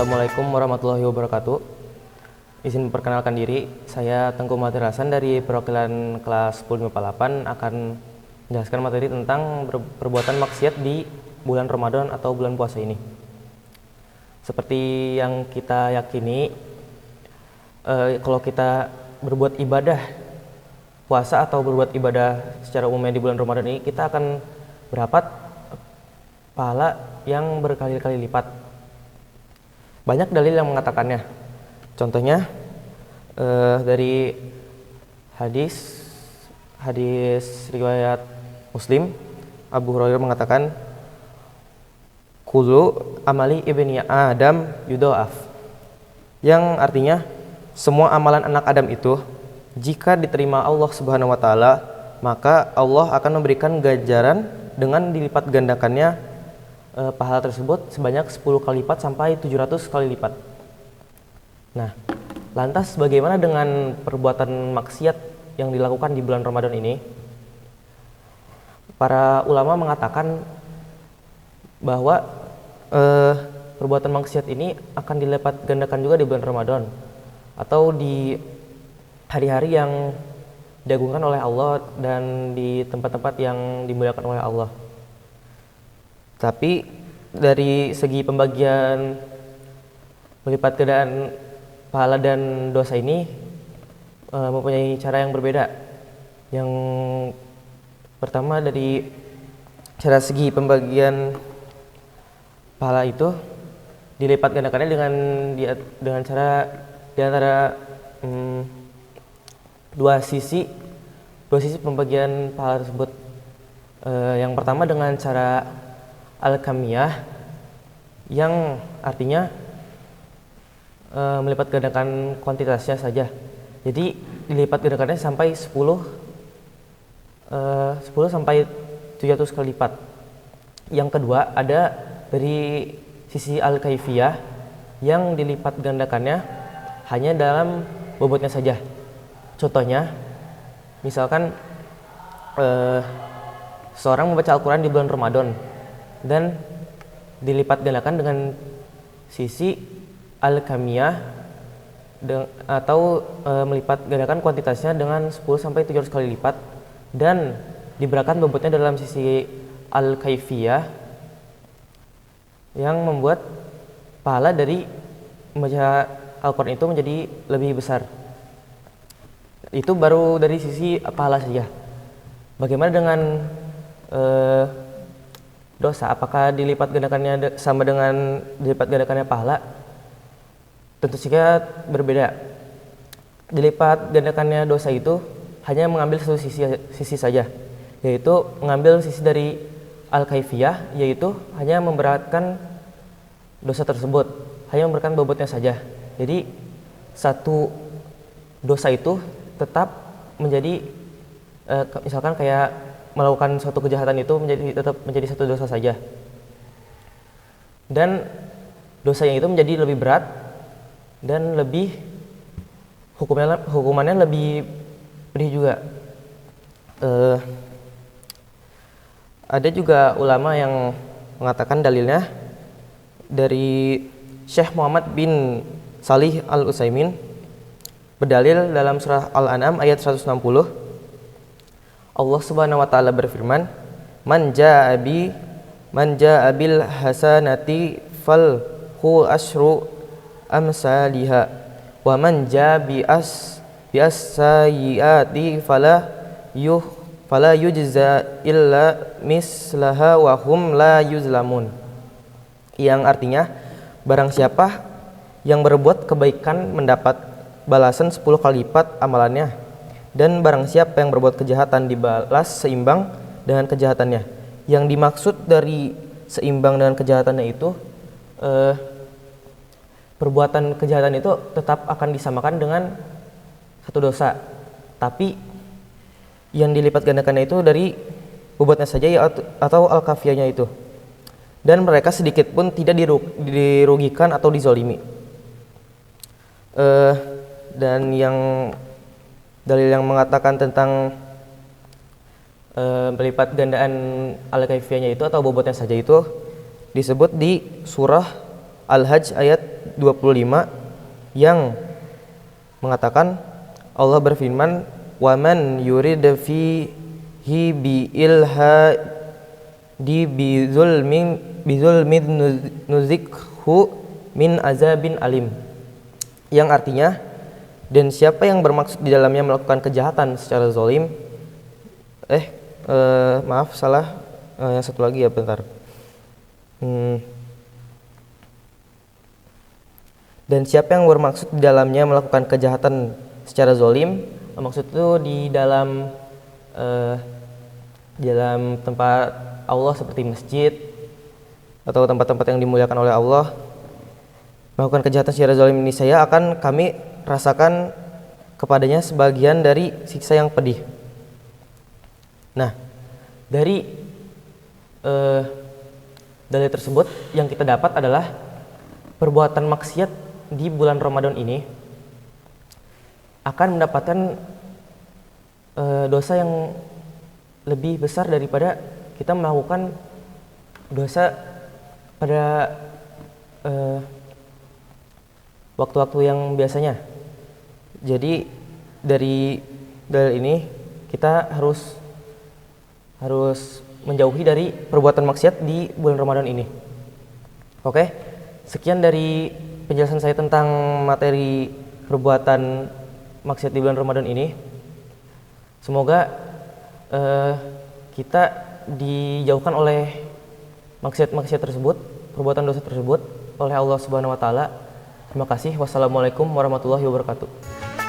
Assalamualaikum warahmatullahi wabarakatuh. Izin memperkenalkan diri, saya Tengku Mahathir Hasan dari perwakilan kelas 1058 akan menjelaskan materi tentang perbuatan maksiat di bulan Ramadan atau bulan puasa ini. Seperti yang kita yakini, kalau kita berbuat ibadah puasa atau berbuat ibadah secara umumnya di bulan Ramadan ini, kita akan berdapat pahala yang berkali-kali lipat. Banyak dalil yang mengatakannya. Contohnya dari hadis riwayat Muslim, Abu Hurairah mengatakan, "Kullu amali ibni Adam yudha'af." Yang artinya semua amalan anak Adam itu jika diterima Allah Subhanahu wa taala, maka Allah akan memberikan ganjaran dengan dilipat gandakannya pahala tersebut sebanyak 10 kali lipat sampai 700 kali lipat. Nah, lantas bagaimana dengan perbuatan maksiat yang dilakukan di bulan Ramadan ini? Para ulama mengatakan bahwa perbuatan maksiat ini akan dilipat gandakan juga di bulan Ramadan atau di hari-hari yang diagungkan oleh Allah dan di tempat-tempat yang dimuliakan oleh Allah. Tapi dari segi pembagian melipat gandaan pahala dan dosa ini mempunyai cara yang berbeda. Yang pertama, dari cara segi pembagian pahala itu dilipat gandakannya dengan cara di antara dua sisi pembagian pahala tersebut. Yang pertama dengan cara al-kamiyah, yang artinya melipat gandakan kuantitasnya saja. Jadi dilipat gandakannya sampai 10 sampai 700 kali lipat. Yang kedua ada dari sisi al-kaifiyah, yang dilipat gandakannya hanya dalam bobotnya saja. Contohnya, misalkan seorang membaca Al-Quran di bulan Ramadan dan dilipat gandakan dengan sisi al-kamiyah atau melipat gandakan kuantitasnya dengan 10 sampai 700 kali lipat dan diberikan bobotnya dalam sisi al-kaifiyah, yang membuat pahala dari membaca Al-Quran itu menjadi lebih besar. Itu baru dari sisi pahala saja. Bagaimana dengan dosa? Apakah dilipat gandakannya sama dengan dilipat gandakannya pahala? Tentu saja berbeda. Dilipat gandakannya dosa itu hanya mengambil satu sisi saja, yaitu mengambil sisi dari al-kaifiyah, yaitu hanya memberatkan dosa tersebut, hanya memberatkan bobotnya saja. Jadi satu dosa itu tetap menjadi misalkan kayak melakukan suatu kejahatan itu tetap menjadi satu dosa saja, dan dosanya itu menjadi lebih berat dan lebih hukumannya lebih pedih juga. Ada juga ulama yang mengatakan dalilnya dari Syekh Muhammad bin Salih Al-Utsaimin, berdalil dalam surah Al-An'am ayat 160. Allah Subhanahu wa taala berfirman, Man jaa bil hasanati fal hu asyru amsalihha wa man jaa bi sayyiati fala yujza illa mislaha wa hum la yuzlamun. Yang artinya, barang siapa yang berbuat kebaikan mendapat balasan 10 kali lipat amalannya, dan barang siapa yang berbuat kejahatan dibalas seimbang dengan kejahatannya. Yang dimaksud dari seimbang dengan kejahatannya itu perbuatan kejahatan itu tetap akan disamakan dengan satu dosa, tapi yang dilipat gandakannya itu dari bobotnya saja atau al-kafiyahnya itu, dan mereka sedikit pun tidak dirugikan atau dizolimi. Dan yang dalil yang mengatakan tentang melipat gandaan al-kaifiyahnya itu atau bobotnya saja itu disebut di surah Al-Hajj ayat 25 yang mengatakan Allah berfirman, "Wa man yurid fihi bi ilhadi bizulmin nuzikhu min azabin alim." Yang artinya, dan siapa yang bermaksud di dalamnya melakukan kejahatan secara zalim, maaf salah, yang satu lagi ya bentar. Dan siapa yang bermaksud di dalamnya melakukan kejahatan secara zalim, maksud itu di dalam tempat Allah seperti masjid atau tempat-tempat yang dimuliakan oleh Allah, melakukan kejahatan secara zalim ini saya akan kami rasakan kepadanya sebagian dari siksa yang pedih. Nah, dari dalil tersebut yang kita dapat adalah perbuatan maksiat di bulan Ramadan ini akan mendapatkan dosa yang lebih besar daripada kita melakukan dosa pada waktu-waktu yang biasanya. Jadi dari dalil ini kita harus menjauhi dari perbuatan maksiat di bulan Ramadan ini. Oke, sekian dari penjelasan saya tentang materi perbuatan maksiat di bulan Ramadan ini. Semoga kita dijauhkan oleh maksiat-maksiat tersebut, perbuatan dosa tersebut oleh Allah Subhanahu wa taala. Terima kasih. Wassalamualaikum warahmatullahi wabarakatuh.